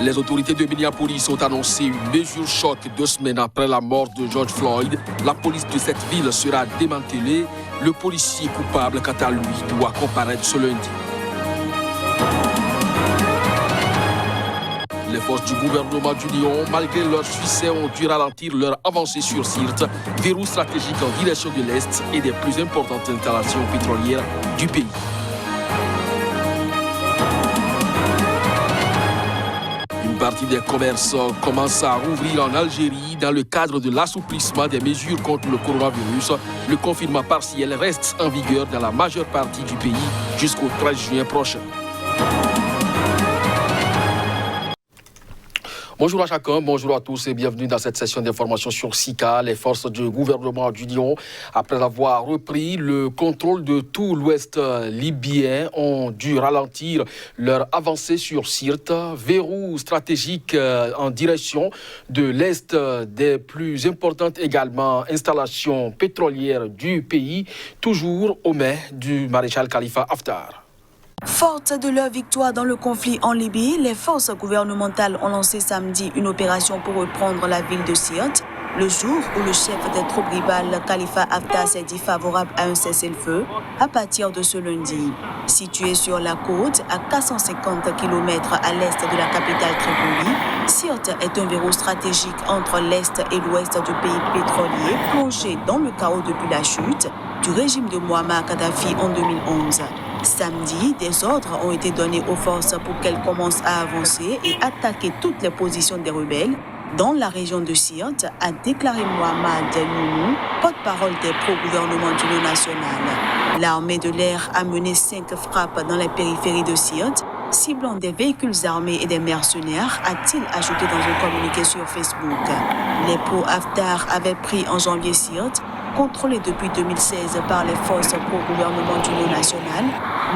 Les autorités de Minneapolis ont annoncé une mesure choc 2 semaines après la mort de George Floyd. La police de cette ville sera démantelée. Le policier coupable, quant à lui, doit comparaître ce lundi. Les forces du gouvernement d'Union, malgré leur succès, ont dû ralentir leur avancée sur Sirte, verrou stratégique en direction de l'Est et des plus importantes installations pétrolières du pays. Une partie des commerces commence à rouvrir en Algérie dans le cadre de l'assouplissement des mesures contre le coronavirus. Le confinement partiel reste en vigueur dans la majeure partie du pays jusqu'au 13 juin prochain. Bonjour à chacun, bonjour à tous et bienvenue dans cette session d'information sur SICA. Les forces du gouvernement d'Union, après avoir repris le contrôle de tout l'ouest libyen, ont dû ralentir leur avancée sur Sirte, verrou stratégique en direction de l'est des plus importantes également installations pétrolières du pays, toujours aux mains du maréchal Khalifa Haftar. Fortes de leur victoire dans le conflit en Libye, les forces gouvernementales ont lancé samedi une opération pour reprendre la ville de Sirte, le jour où le chef des troupes rivales, Khalifa Haftar, s'est dit favorable à un cessez-le-feu à partir de ce lundi. Situé sur la côte, à 450 km à l'est de la capitale Tripoli, Sirte est un verrou stratégique entre l'est et l'ouest du pays pétrolier, plongé dans le chaos depuis la chute du régime de Muammar Kadhafi en 2011. Samedi, des ordres ont été donnés aux forces pour qu'elles commencent à avancer et attaquer toutes les positions des rebelles dans la région de Sirte, a déclaré Mohamed Nounou, porte-parole des pro-gouvernements d'Union nationale. L'armée de l'air a mené 5 frappes dans les périphéries de Sirte, ciblant des véhicules armés et des mercenaires, a-t-il ajouté dans un communiqué sur Facebook. Les pro-Haftar avaient pris en janvier Sirte, contrôlée depuis 2016 par les forces pro-gouvernement d'Union nationale,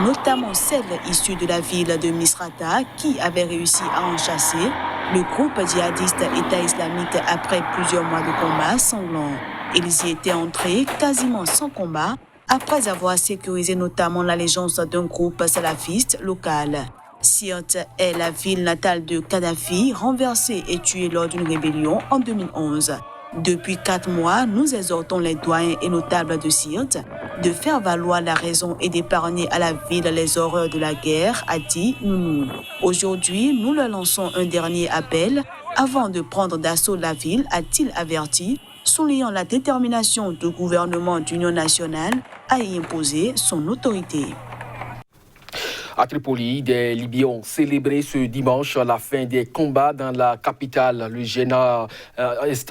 notamment celles issues de la ville de Misrata, qui avait réussi à en chasser le groupe djihadiste État islamique après plusieurs mois de combats sanglants. Ils y étaient entrés quasiment sans combat, après avoir sécurisé notamment l'allégeance d'un groupe salafiste local. Sirte est la ville natale de Kadhafi, renversé et tué lors d'une rébellion en 2011. Depuis 4 mois, nous exhortons les doyens et notables de Sirte de faire valoir la raison et d'épargner à la ville les horreurs de la guerre, a dit Nounou. Aujourd'hui, nous leur lançons un dernier appel avant de prendre d'assaut la ville, a-t-il averti, soulignant la détermination du gouvernement d'Union nationale à y imposer son autorité. À Tripoli, des Libyens ont célébré ce dimanche la fin des combats dans la capitale. Le GENA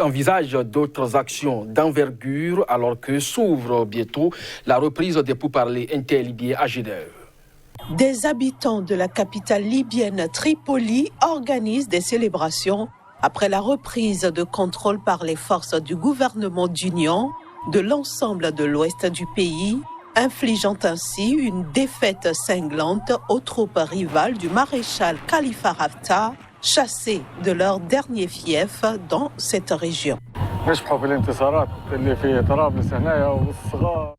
envisage d'autres actions d'envergure alors que s'ouvre bientôt la reprise des pourparlers interlibyens à Genève. Des habitants de la capitale libyenne Tripoli organisent des célébrations après la reprise de contrôle par les forces du gouvernement d'union de l'ensemble de l'ouest du pays, infligeant ainsi une défaite cinglante aux troupes rivales du maréchal Khalifa Haftar, chassés de leur dernier fief dans cette région.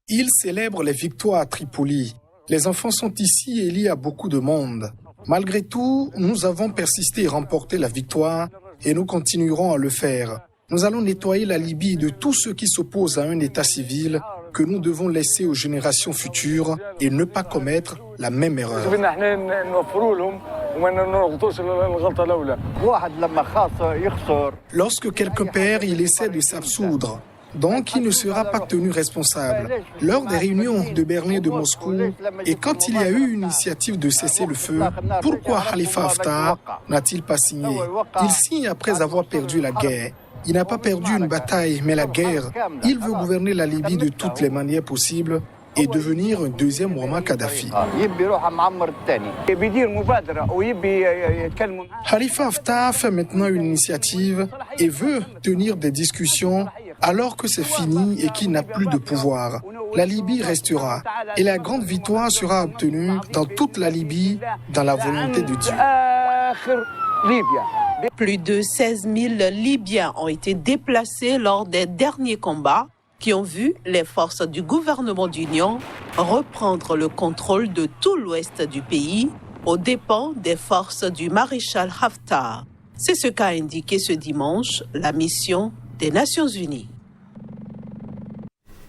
Ils célèbrent les victoires à Tripoli. Les enfants sont ici et il y a beaucoup de monde. Malgré tout, nous avons persisté et remporté la victoire et nous continuerons à le faire. Nous allons nettoyer la Libye de tous ceux qui s'opposent à un état civil que nous devons laisser aux générations futures et ne pas commettre la même erreur. Lorsque quelqu'un perd, il essaie de s'absoudre. Donc, il ne sera pas tenu responsable. Lors des réunions de Berlin et de Moscou, et quand il y a eu une initiative de cesser le feu, pourquoi Khalifa Haftar n'a-t-il pas signé? Il signe après avoir perdu la guerre. Il n'a pas perdu une bataille, mais la guerre. Il veut gouverner la Libye de toutes les manières possibles et devenir un deuxième Muammar Kadhafi. Khalifa Haftar fait maintenant une initiative et veut tenir des discussions alors que c'est fini et qu'il n'a plus de pouvoir. La Libye restera et la grande victoire sera obtenue dans toute la Libye, dans la volonté de Dieu. Plus de 16 000 Libyens ont été déplacés lors des derniers combats qui ont vu les forces du gouvernement d'union reprendre le contrôle de tout l'ouest du pays aux dépens des forces du maréchal Haftar. C'est ce qu'a indiqué ce dimanche la mission des Nations Unies.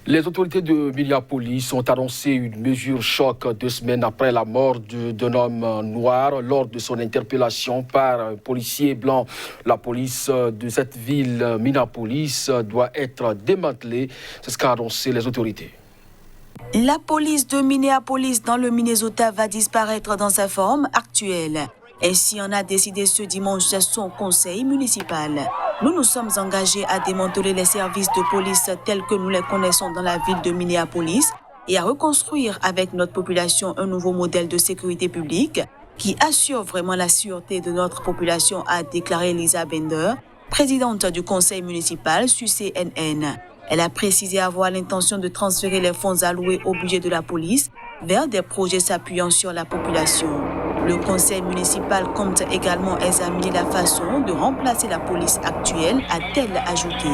Les autorités de Minneapolis ont annoncé une mesure choc 2 semaines après la mort d'un homme noir lors de son interpellation par un policier blanc. La police de cette ville, Minneapolis, doit être démantelée. C'est ce qu'ont annoncé les autorités. La police de Minneapolis dans le Minnesota va disparaître dans sa forme actuelle. Ainsi en a décidé ce dimanche son conseil municipal. Nous nous sommes engagés à démanteler les services de police tels que nous les connaissons dans la ville de Minneapolis et à reconstruire avec notre population un nouveau modèle de sécurité publique qui assure vraiment la sûreté de notre population, a déclaré Lisa Bender, présidente du conseil municipal sur CNN. Elle a précisé avoir l'intention de transférer les fonds alloués au budget de la police vers des projets s'appuyant sur la population. Le conseil municipal compte également examiner la façon de remplacer la police actuelle, a-t-elle ajouté.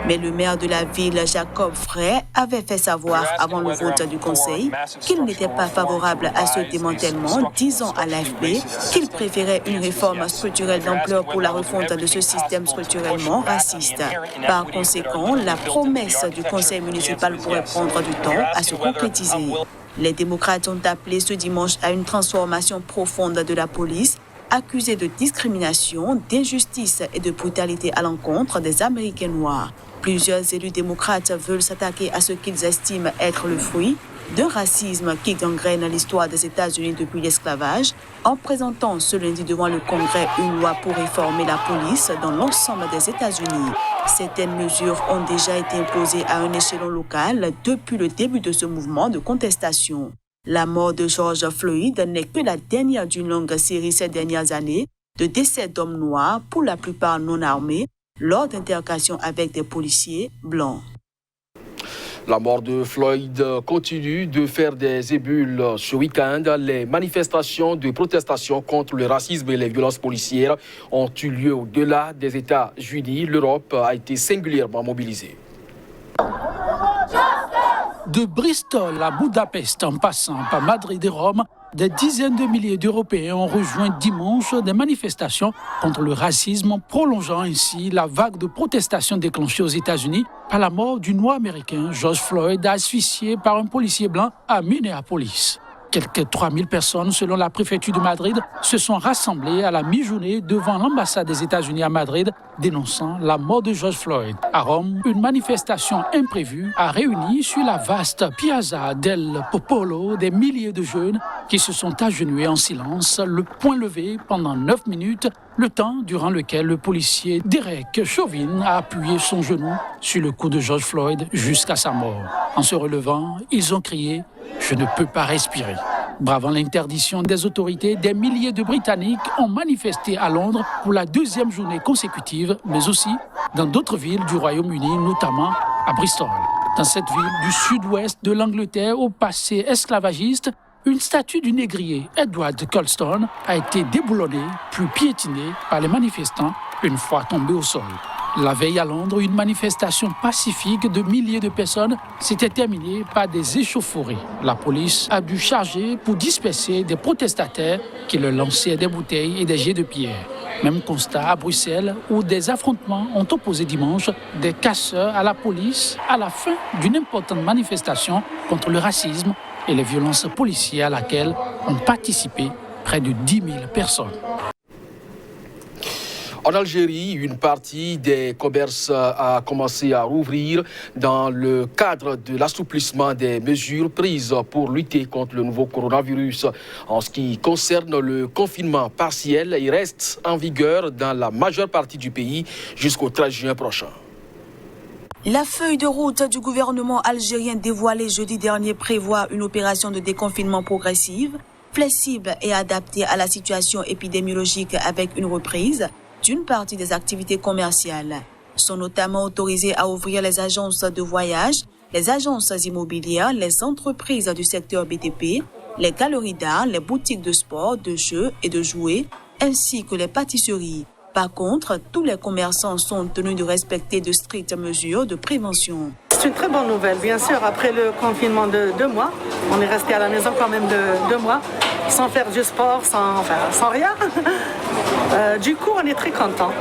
Mais le maire de la ville, Jacob Frey, avait fait savoir avant le vote du conseil qu'il n'était pas favorable à ce démantèlement, disant à l'AFP qu'il préférait une réforme structurelle d'ampleur pour la refonte de ce système structurellement raciste. Par conséquent, la promesse du conseil municipal pourrait prendre du temps à se concrétiser. Les démocrates ont appelé ce dimanche à une transformation profonde de la police, accusée de discrimination, d'injustice et de brutalité à l'encontre des Américains noirs. Plusieurs élus démocrates veulent s'attaquer à ce qu'ils estiment être le fruit d'un racisme qui gangrène l'histoire des États-Unis depuis l'esclavage, en présentant ce lundi devant le Congrès une loi pour réformer la police dans l'ensemble des États-Unis. Certaines mesures ont déjà été imposées à un échelon local depuis le début de ce mouvement de contestation. La mort de George Floyd n'est que la dernière d'une longue série ces dernières années de décès d'hommes noirs, pour la plupart non armés, lors d'interactions avec des policiers blancs. La mort de Floyd continue de faire des émules ce week-end. Les manifestations de protestation contre le racisme et les violences policières ont eu lieu au-delà des États-Unis. L'Europe a été singulièrement mobilisée. De Bristol à Budapest, en passant par Madrid et Rome, des dizaines de milliers d'Européens ont rejoint dimanche des manifestations contre le racisme, prolongeant ainsi la vague de protestations déclenchée aux États-Unis par la mort du noir américain George Floyd, asphyxié par un policier blanc à Minneapolis. Quelques 3000 personnes, selon la préfecture de Madrid, se sont rassemblées à la mi-journée devant l'ambassade des États-Unis à Madrid, dénonçant la mort de George Floyd. À Rome, une manifestation imprévue a réuni sur la vaste Piazza del Popolo des milliers de jeunes qui se sont agenouillés en silence, le poing levé pendant 9 minutes, le temps durant lequel le policier Derek Chauvin a appuyé son genou sur le cou de George Floyd jusqu'à sa mort. En se relevant, ils ont crié « Je ne peux pas respirer ». Bravant l'interdiction des autorités, des milliers de Britanniques ont manifesté à Londres pour la 2e journée consécutive, mais aussi dans d'autres villes du Royaume-Uni, notamment à Bristol. Dans cette ville du sud-ouest de l'Angleterre, au passé esclavagiste, une statue du négrier Edward Colston a été déboulonnée, puis piétinée par les manifestants une fois tombée au sol. La veille à Londres, une manifestation pacifique de milliers de personnes s'était terminée par des échauffourées. La police a dû charger pour disperser des protestataires qui leur lançaient des bouteilles et des jets de pierre. Même constat à Bruxelles, où des affrontements ont opposé dimanche des casseurs à la police à la fin d'une importante manifestation contre le racisme et les violences policières à laquelle ont participé près de 10 000 personnes. En Algérie, une partie des commerces a commencé à rouvrir dans le cadre de l'assouplissement des mesures prises pour lutter contre le nouveau coronavirus. En ce qui concerne le confinement partiel, il reste en vigueur dans la majeure partie du pays jusqu'au 13 juin prochain. La feuille de route du gouvernement algérien dévoilée jeudi dernier prévoit une opération de déconfinement progressive, flexible et adaptée à la situation épidémiologique avec une reprise d'une partie des activités commerciales. Sont notamment autorisées à ouvrir les agences de voyage, les agences immobilières, les entreprises du secteur BTP, les galeries d'art, les boutiques de sport, de jeux et de jouets, ainsi que les pâtisseries. Par contre, tous les commerçants sont tenus de respecter de strictes mesures de prévention. C'est une très bonne nouvelle. Bien sûr, après le confinement de 2 mois, on est resté à la maison quand même de 2 mois, sans faire du sport, sans rien. Du coup, on est très contents.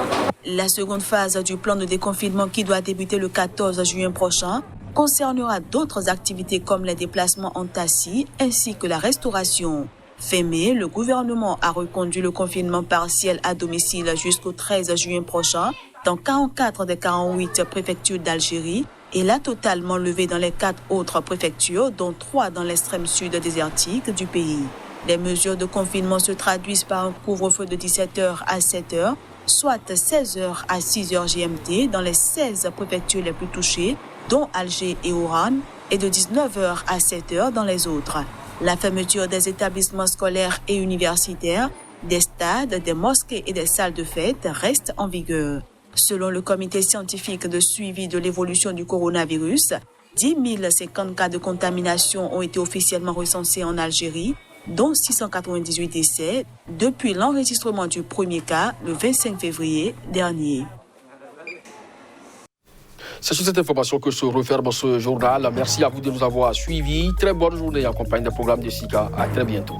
La seconde phase du plan de déconfinement qui doit débuter le 14 juin prochain concernera d'autres activités comme les déplacements en taxi ainsi que la restauration. Fin mai, le gouvernement a reconduit le confinement partiel à domicile jusqu'au 13 juin prochain dans 44 des 48 préfectures d'Algérie et l'a totalement levé dans les 4 autres préfectures, dont 3 dans l'extrême sud désertique du pays. Les mesures de confinement se traduisent par un couvre-feu de 17h à 7h, soit 16h à 6h GMT dans les 16 préfectures les plus touchées, dont Alger et Oran, et de 19h à 7h dans les autres. La fermeture des établissements scolaires et universitaires, des stades, des mosquées et des salles de fête reste en vigueur. Selon le comité scientifique de suivi de l'évolution du coronavirus, 10 050 cas de contamination ont été officiellement recensés en Algérie, dont 698 décès depuis l'enregistrement du premier cas le 25 février dernier. C'est sur cette information que se referme ce journal. Merci à vous de nous avoir suivis. Très bonne journée en compagnie des programmes de SICA. À très bientôt.